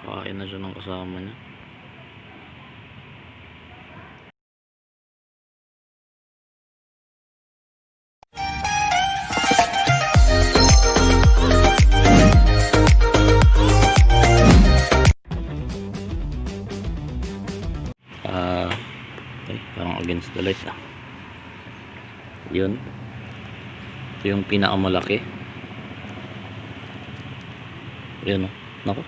Kumakain na siya ng kasama niya. Parang against the light yun. Ito yung pinakamalaki. Yun nako.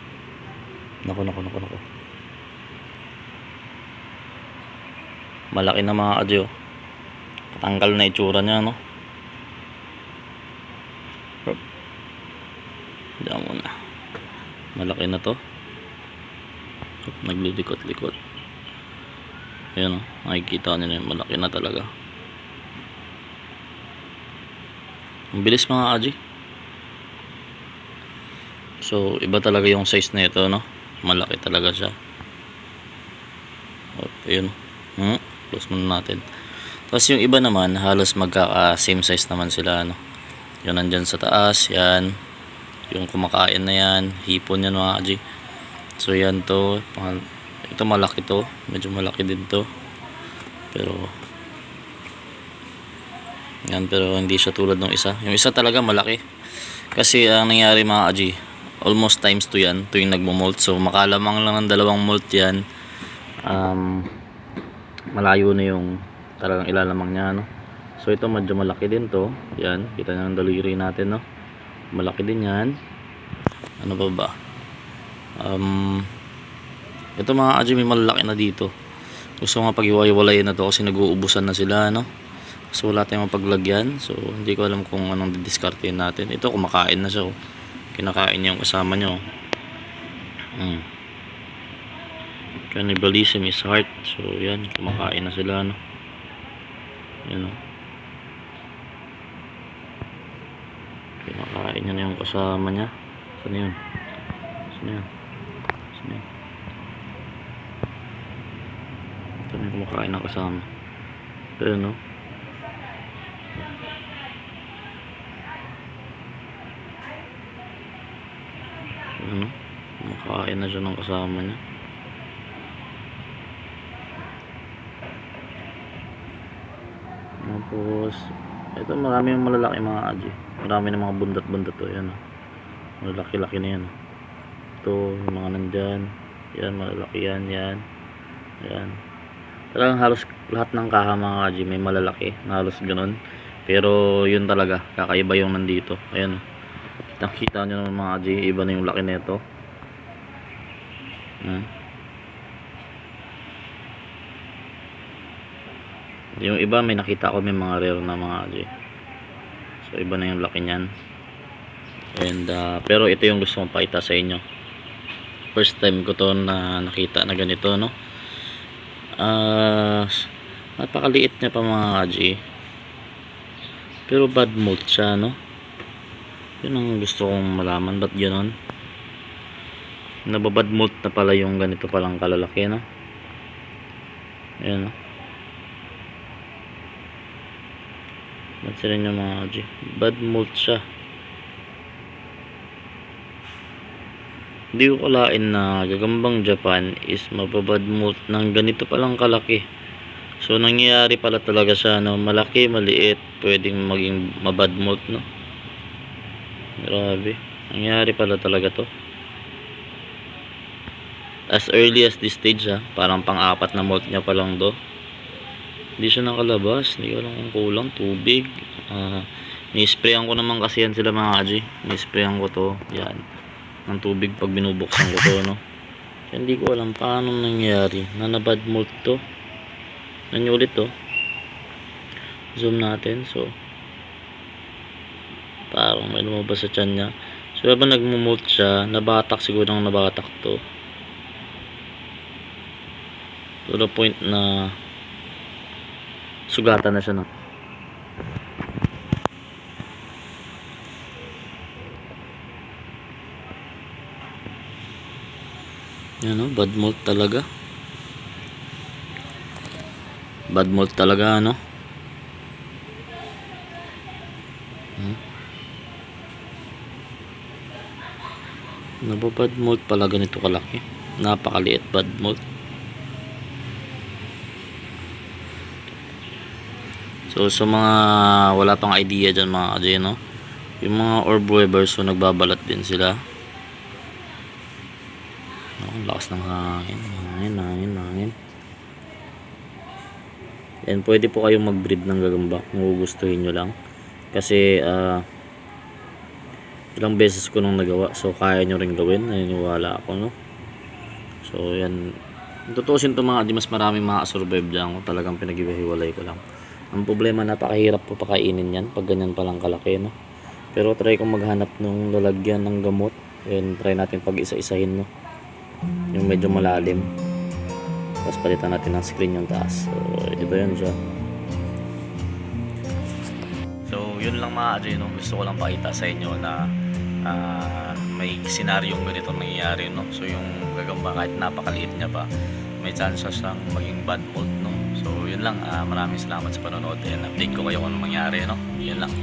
Malaki na mga kadyo. Patanggal na itsura niya Diyan muna. Malaki na to. Naglilikot-likot. Ayan nakikita nyo na yun. Malaki na talaga. Ang bilis mga kaji. So iba talaga yung size na ito Malaki talaga siya. Ayun. Close muna natin. Tapos yung iba naman halos magkaka same size naman sila Yun nandyan sa taas. Yan. Yung kumakain na yan. Hipon yan mga kaji. So yan to. Ito malaki to. Medyo malaki din to. Pero hindi siya tulad ng isa. Yung isa talaga malaki. Kasi ang nangyari mga kaji, almost times 2 yan. Ito yung nagmo-molt. So makalamang lang ng dalawang molt yan. Malayo na yung talagang ilalamang niya So ito medyo malaki din to. Yan. Kita nyo ang daliri natin Malaki din yan. Ano pa ba? Ito mga kaji may malalaki na dito. Gusto nga pag-iwalay na to kasi nag-uubusan na sila So wala tayong mapaglagyan. So hindi ko alam kung anong didiskartein natin. Ito kumakain na siya Kinakain niya yung kasama niya Cannibalism is heart. So yan, kumakain na sila Yan Kinakain niya na yung kasama niya. Saan yun? Ito na yung kumakain ng kasama. Pero kumakain na siya ng kasama niya. Tapos ito marami yung malalaki mga kaji. Marami ng mga bundat-bundat yan malalaki-laki na yan ito yung mga nandyan yan malalaki yan talagang halos lahat ng kaha mga kaji may malalaki halos ganun pero yun talaga kakaiba yung nandito ayan kita nyo naman mga kaji iba na yung laki nito yung iba may nakita ko may mga rare na mga kaji so iba na yung laki nyan and pero ito yung gusto kong pakita sa inyo. First time ko to na nakita na ganito napakaliit niya pa mga kaji pero bad mold siya yun ang gusto kong malaman ba't gano'n nababad mold na pala yung ganito palang kalalaki ayan ba't sila nyo mga kaji bad mold siya. Hindi ko kalain na gagambang Japan is mababad molt ng ganito palang kalaki. So nangyayari pala talaga siya malaki, maliit, pwedeng maging mabad molt Grabe. Nangyayari pala talaga to. As early as this stage parang pang-apat na molt niya pa lang Hindi siya nakalabas. Hindi ko alam kung kulang tubig. Ni-sprayan ko naman kasi yan sila mga kaji. Ni-sprayan ko to. Yan. Ng tubig pag binubuksan ko to Kaya hindi ko alam paano nangyari na nabad molt to ulit zoom natin so parang may lumabas sa tiyan nya so habang nagmumolt siya nabatak siguro ng nabatak to the point na sugatan na siya yan bad mold talaga Nababad mold pala ganito kalaki. Napakaliit bad mold. So sa mga wala pang idea dyan mga ka-J, no? Yung mga orb weavers, so nagbabalat din sila. Ang lakas ng hangin. And pwede po kayong mag-breed ng gagamba kung gugustuhin nyo lang. Kasi ilang beses ko nung nagawa, so kaya nyo rin gawin, naniniwala ako, no? So yan, tutusin to mga di, mas maraming makasurvive dyan kung talagang pinag-iwahiwalay ko lang. Ang problema, napakahirap po pakainin yan pag ganyan palang kalaki, no? Pero try kong maghanap ng lalagyan ng gamot, and try natin pag isa-isahin, no? Yung medyo malalim, tapos palitan natin ng screen yung taas. So ito yun siya. So yun lang mga ka-J, no? Gusto ko lang pakita sa inyo na may senaryong ganito nangyayari, no? So yung gagamba, kahit napakaliit niya pa, may chances siyang maging bad mold, no? So yun lang, maraming salamat sa panonood, and update ko kayo kung ano mangyari, no? Yun lang.